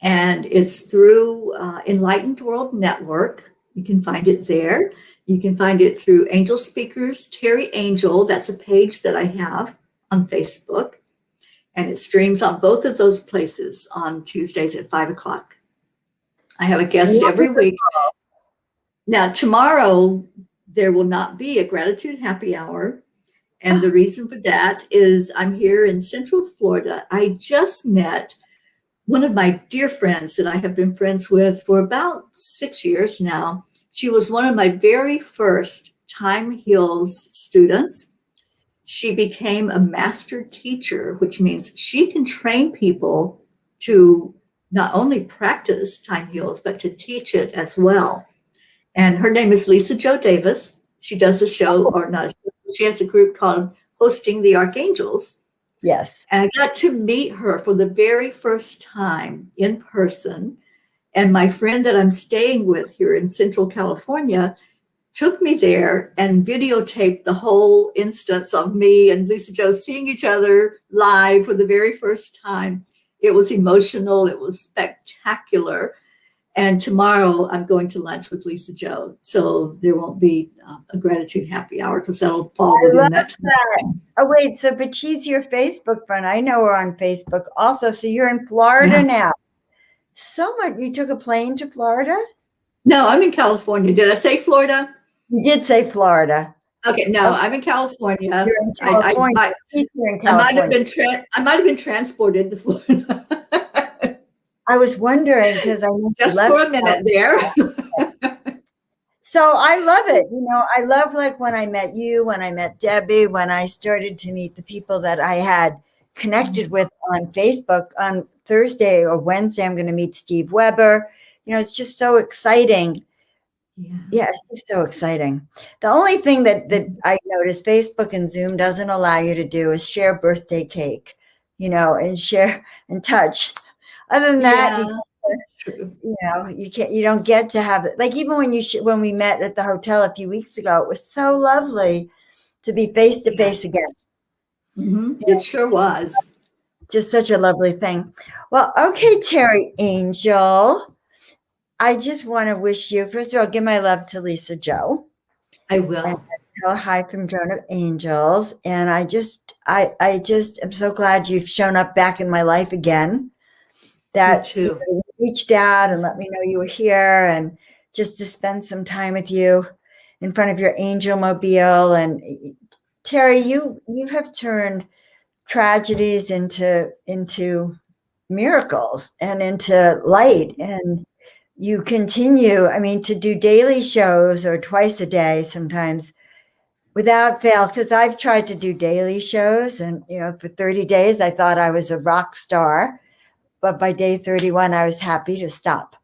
and it's through Enlightened World Network. You can find it there. You can find it through Angel Speakers, Teri Angel. That's a page that I have on Facebook, and it streams on both of those places on Tuesdays at 5 o'clock. I have a guest every week. Now, tomorrow, there will not be a gratitude happy hour. And the reason for that is I'm here in Central Florida. I just met one of my dear friends that I have been friends with for about 6 years now. She was one of my very first Time Heals students. She became a master teacher, which means she can train people to not only practice Time Heals, but to teach it as well. And her name is Lisa Jo Davis. She does a show, or not, she has a group called Hosting the Archangels. Yes. And I got to meet her for the very first time in person. And my friend that I'm staying with here in Central California took me there and videotaped the whole instance of me and Lisa Jo seeing each other live for the very first time. It was emotional. It was spectacular. And tomorrow I'm going to lunch with Lisa Jo. So there won't be a gratitude happy hour because that'll fall I within love that time. that. Oh, wait. So, but she's your Facebook friend. I know her on Facebook also. So you're in Florida Yeah. now. So much. You took a plane to Florida? No, I'm in California. Did I say Florida? You did say Florida. Okay, no, I'm in California. You're in California. I You're in might have California. been I might have been transported to Florida I was wondering because I know you just left for a minute there. So I love it. You know, I love like when I met you, when I met Debbie, when I started to meet the people that I had connected with on Facebook. On Thursday or Wednesday, I'm going to meet Steve Weber. You know, it's just so exciting. Yeah, it's just so exciting. The only thing that I noticed Facebook and Zoom doesn't allow you to do is share birthday cake, you know, and share and touch. Other than that, Yeah, that's true. you know, you don't get to have it. Like even when when we met at the hotel a few weeks ago, it was so lovely to be face to face again. It sure was. Just such a lovely thing. Well, okay, Teri Angel, I just want to wish you, first of all, give my love to Lisa Jo. I And will. tell hi from Drone of Angels. And I just am so glad you've shown up back in my life again. That Me too. you reached out and let me know you were here, and just to spend some time with you in front of your angel mobile. And Teri, you have turned tragedies into miracles and into light, and you continue, I mean, to do daily shows or twice a day sometimes without fail, because I've tried to do daily shows, and you know, for 30 days I thought I was a rock star. But by day 31, I was happy to stop.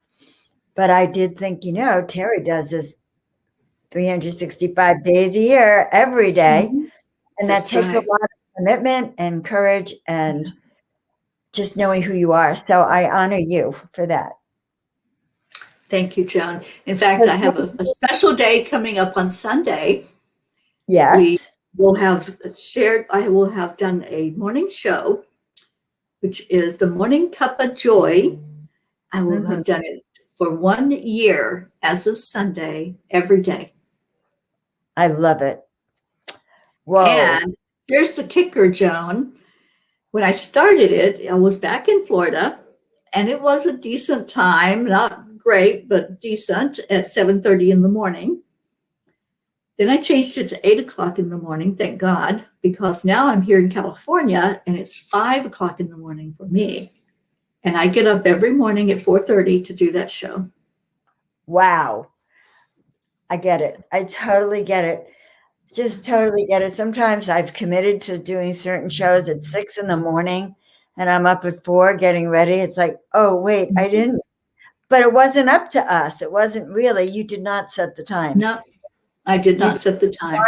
But I did think, you know, Teri does this 365 days a year, every day. And that That's takes a right. lot of commitment and courage and just knowing who you are. So I honor you for that. Thank you, Joan. In fact, I have a special day coming up on Sunday. Yes. I will have done a morning show, which is the Morning Cup of Joy. I will have done it for 1 year as of Sunday, every day. I love it. Whoa. And here's the kicker, Joan. When I started it, I was back in Florida, and it was a decent time, not great, but decent, at 7:30 in the morning. Then I changed it to 8 o'clock in the morning, thank God, because now I'm here in California, and it's 5 o'clock in the morning for me. And I get up every morning at 4:30 to do that show. Wow. I get it. I totally get it. Just totally get it. Sometimes I've committed to doing certain shows at 6 in the morning and I'm up at 4 getting ready. It's like, oh, wait, I didn't. But it wasn't up to us. It wasn't really. You did not set the time. No, I did not set the time.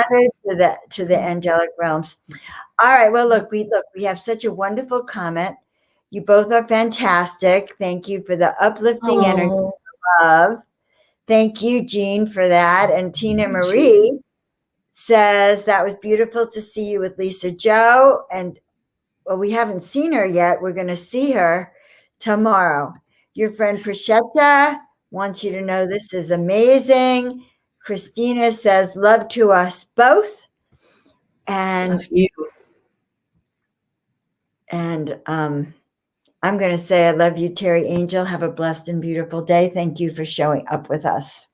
To the angelic realms. All right. Well, look, we have such a wonderful comment. You both are fantastic. Thank you for the uplifting energy of love Thank you, Jean, for that. And Tina Marie says that was beautiful to see you with Lisa Joe. And well, we haven't seen her yet. We're going to see her tomorrow. Your friend Prashetta wants you to know this is amazing. Christina says, love to us both. And Love you. I'm going to say, I love you, Teri Angel. Have a blessed and beautiful day. Thank you for showing up with us.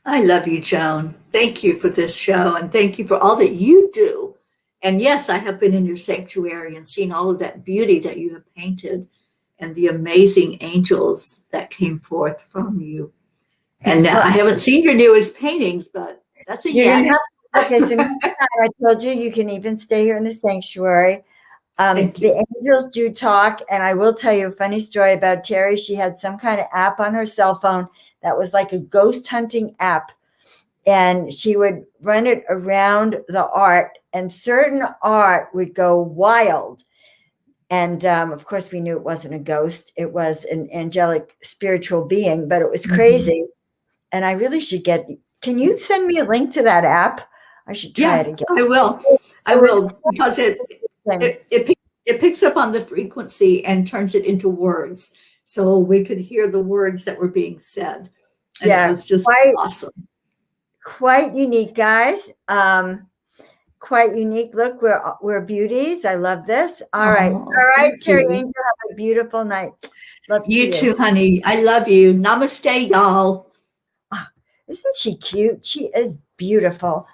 I love you, Joan. Thank you for this show, and thank you for all that you do. And yes, I have been in your sanctuary and seen all of that beauty that you have painted and the amazing angels that came forth from you. And I haven't seen your newest paintings, but that's a You're yes. gonna have, okay, so next time I told you can even stay here in the sanctuary. Thank you. The angels do talk, and I will tell you a funny story about Teri. She had some kind of app on her cell phone that was like a ghost hunting app, and she would run it around the art, and certain art would go wild. And of course, we knew it wasn't a ghost; it was an angelic spiritual being, but it was crazy. And I really should get. Can you send me a link to that app? I should try it again. I will. I will, because it picks up on the frequency and turns it into words. So we could hear the words that were being said. And Yeah, it was just awesome. Quite unique, guys. Quite unique. Look, we're beauties. I love this. All right. Teri Angel, have a beautiful night. Love you too, honey. I love you. Namaste, y'all. Isn't she cute? She is beautiful.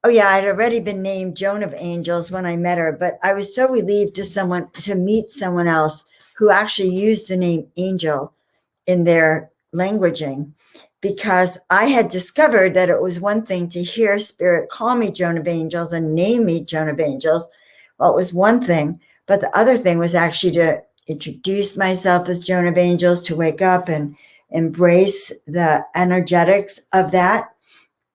Oh yeah, I'd already been named Joan of Angels when I met her, but I was so relieved to meet someone else who actually used the name Angel in their languaging, because I had discovered that it was one thing to hear Spirit call me Joan of Angels and name me Joan of Angels. Well, it was one thing, but the other thing was actually to introduce myself as Joan of Angels, to wake up and embrace the energetics of that,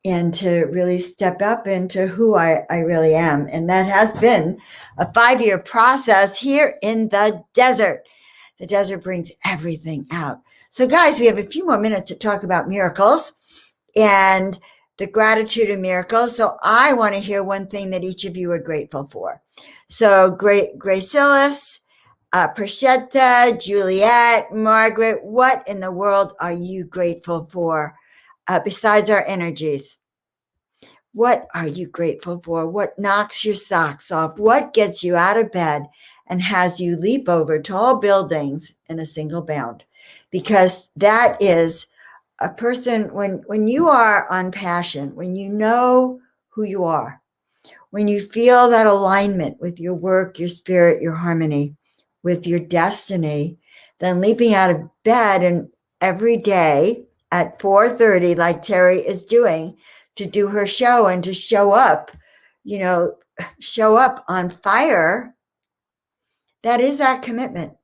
and to really step up into who I really am. And that has been a 5-year process here in the desert. The desert brings everything out. So guys, we have a few more minutes to talk about miracles and the gratitude of miracles. So I want to hear one thing that each of you are grateful for. So Gracilis, Prashetta, Juliet, Margaret, what in the world are you grateful for besides our energies? What are you grateful for? What knocks your socks off? What gets you out of bed and has you leap over tall buildings in a single bound? Because that is a person, when you are on passion, when you know who you are, when you feel that alignment with your work, your spirit, your harmony, with your destiny, then leaping out of bed and every day at 4:30, like Teri is doing, to do her show and to show up on fire, that is that commitment.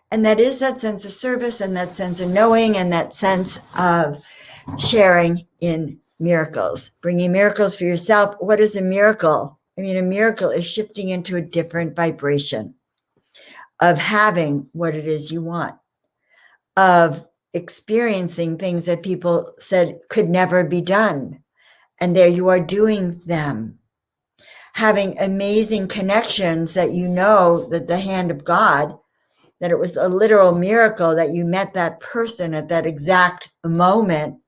And that is that sense of service and that sense of knowing and that sense of sharing in miracles, bringing miracles for yourself. What is a miracle? I mean, a miracle is shifting into a different vibration of having what it is you want, of experiencing things that people said could never be done. And there you are doing them. Having amazing connections that you know that the hand of God, that it was a literal miracle that you met that person at that exact moment,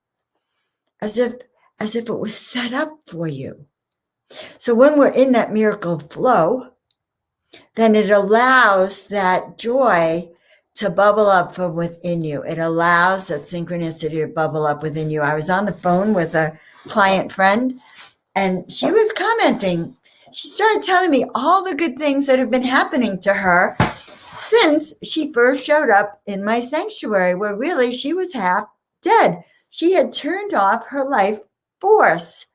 as if it was set up for you. So when we're in that miracle flow, then it allows that joy to bubble up from within you. It allows that synchronicity to bubble up within you. I was on the phone with a client friend, and she was commenting. She started telling me all the good things that have been happening to her since she first showed up in my sanctuary, where really she was half dead. She had turned off her life force.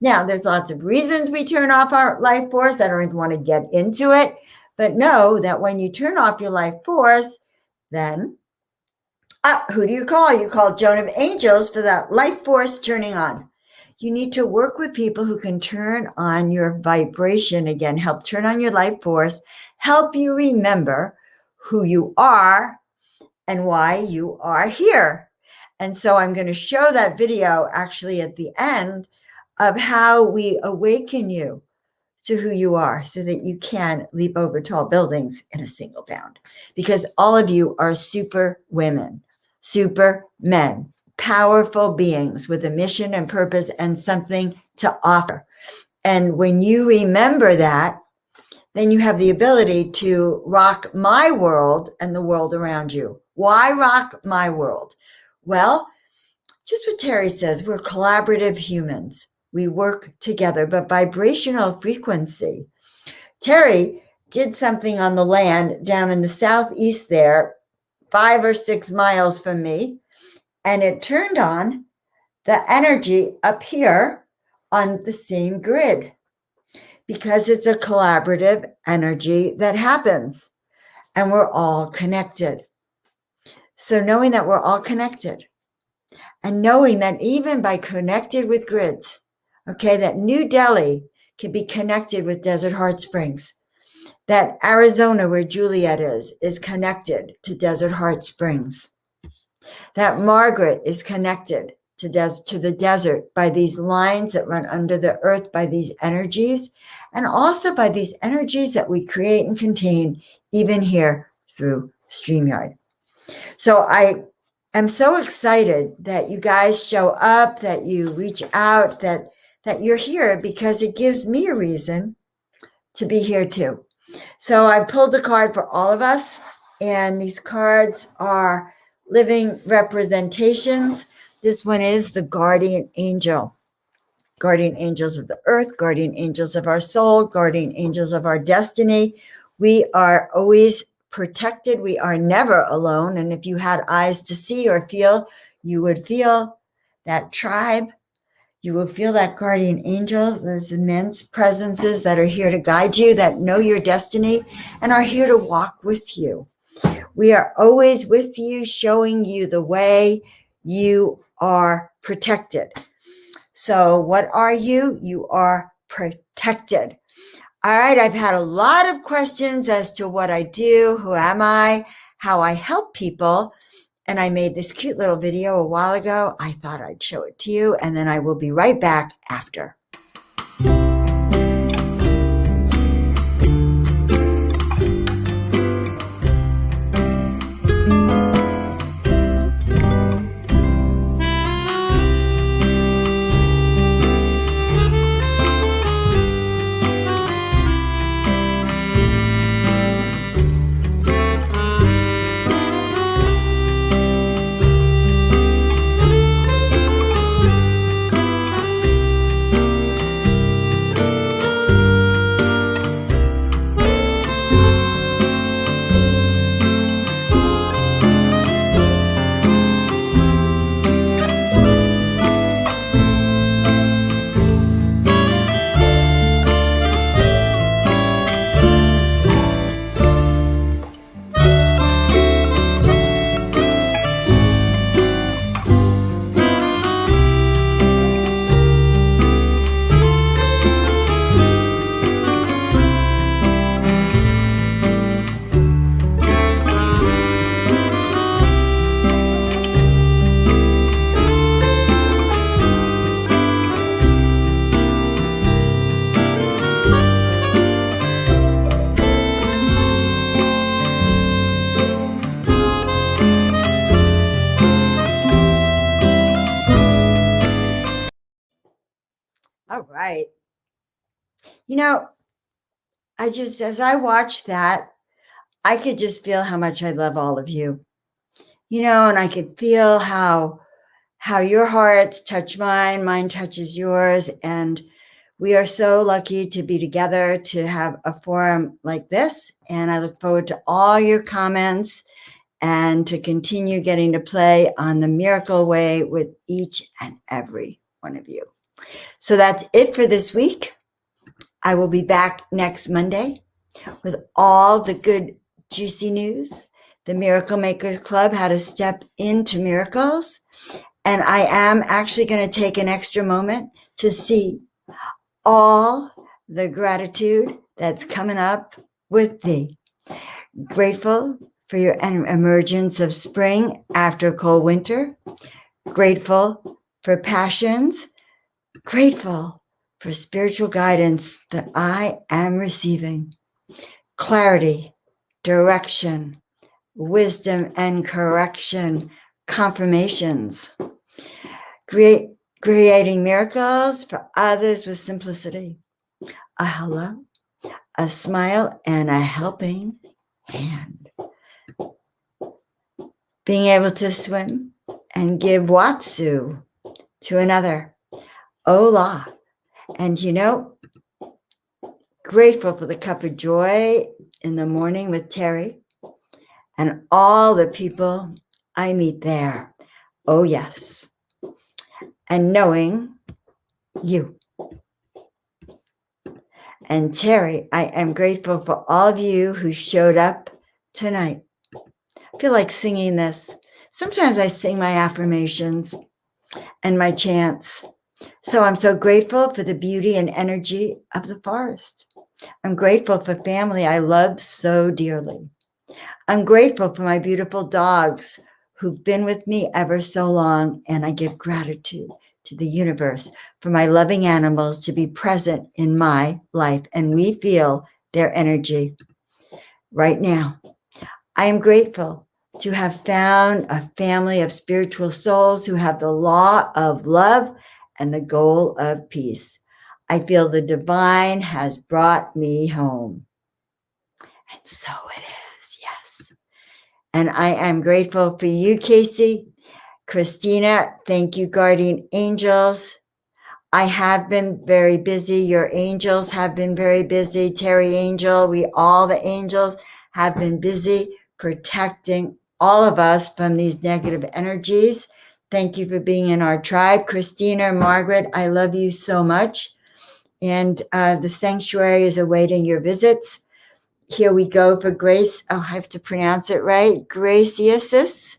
Now, there's lots of reasons we turn off our life force. I don't even want to get into it. But know that when you turn off your life force, then who do you call? You call Joan of Angels for that life force turning on. You need to work with people who can turn on your vibration again, help turn on your life force, help you remember who you are and why you are here. And so I'm going to show that video actually at the end of how we awaken you to who you are so that you can leap over tall buildings in a single bound. Because all of you are super women, super men, powerful beings with a mission and purpose and something to offer. And when you remember that, then you have the ability to rock my world and the world around you. Why rock my world? Well, just what Teri says, we're collaborative humans. We work together, but vibrational frequency. Teri did something on the land down in the southeast there, 5 or 6 miles from me, and it turned on the energy up here on the same grid because it's a collaborative energy that happens and we're all connected. So knowing that we're all connected and knowing that even by connected with grids, okay, that New Delhi can be connected with Desert Heart Springs, that Arizona, where Juliet is connected to Desert Heart Springs, that Margaret is connected to the desert by these lines that run under the earth, by these energies, and also by these energies that we create and contain even here through StreamYard. So I am so excited that you guys show up, that you reach out, that you're here, because it gives me a reason to be here too. So I pulled a card for all of us, and these cards are living representations. This one is the guardian angel. Guardian angels of the earth, guardian angels of our soul, guardian angels of our destiny. We are always protected. We are never alone. And if you had eyes to see or feel, you would feel that tribe. You will feel that guardian angel, those immense presences that are here to guide you, that know your destiny and are here to walk with you. We are always with you, showing you the way. You are protected. So what are you? You are protected. All right, I've had a lot of questions as to what I do, who am I, how I help people. And I made this cute little video a while ago. I thought I'd show it to you, and then I will be right back after. All right. You know, as I watched that, I could just feel how much I love all of you, and I could feel how your hearts touch mine, mine touches yours. And we are so lucky to be together, to have a forum like this. And I look forward to all your comments and to continue getting to play on the Miracle Way with each and every one of you. So that's it for this week. I will be back next Monday with all the good, juicy news, the Miracle Makers Club, how to step into miracles. And I am actually going to take an extra moment to see all the gratitude that's coming up with thee. Grateful for your emergence of spring after cold winter. grateful for passions, grateful for spiritual guidance that I am receiving, clarity, direction, wisdom and correction, confirmations, creating miracles for others with simplicity, a hello, a smile, and a helping hand. Being able to swim and give Watsu to another. Hola. And grateful for the cup of joy in the morning with Teri and all the people I meet there. Oh, yes. And knowing you. And Teri, I am grateful for all of you who showed up tonight. I feel like singing this. Sometimes I sing my affirmations and my chants. So I'm so grateful for the beauty and energy of the forest. I'm grateful for family I love so dearly. I'm grateful for my beautiful dogs who've been with me ever so long, and I give gratitude to the universe for my loving animals to be present in my life, and we feel their energy right now. I am grateful to have found a family of spiritual souls who have the law of love and the goal of peace. I feel the divine has brought me home. And so it is, yes. And I am grateful for you, Casey. Christina, thank you, guardian angels. I have been very busy. Your angels have been very busy. Teri Angel, all the angels have been busy protecting all of us from these negative energies. Thank you for being in our tribe. Christina, Margaret, I love you so much. And the sanctuary is awaiting your visits. Here we go for Grace. Oh, I have to pronounce it right. Graciosus.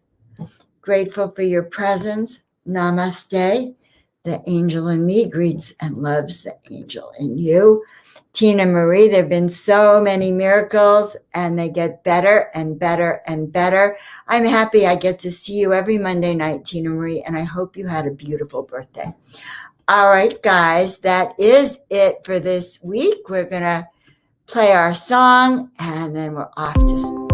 Grateful for your presence. Namaste. The angel in me greets and loves the angel in you. Tina Marie, there have been so many miracles and they get better and better and better. I'm happy I get to see you every Monday night, Tina Marie, and I hope you had a beautiful birthday. All right, guys, that is it for this week. We're going to play our song and then we're off to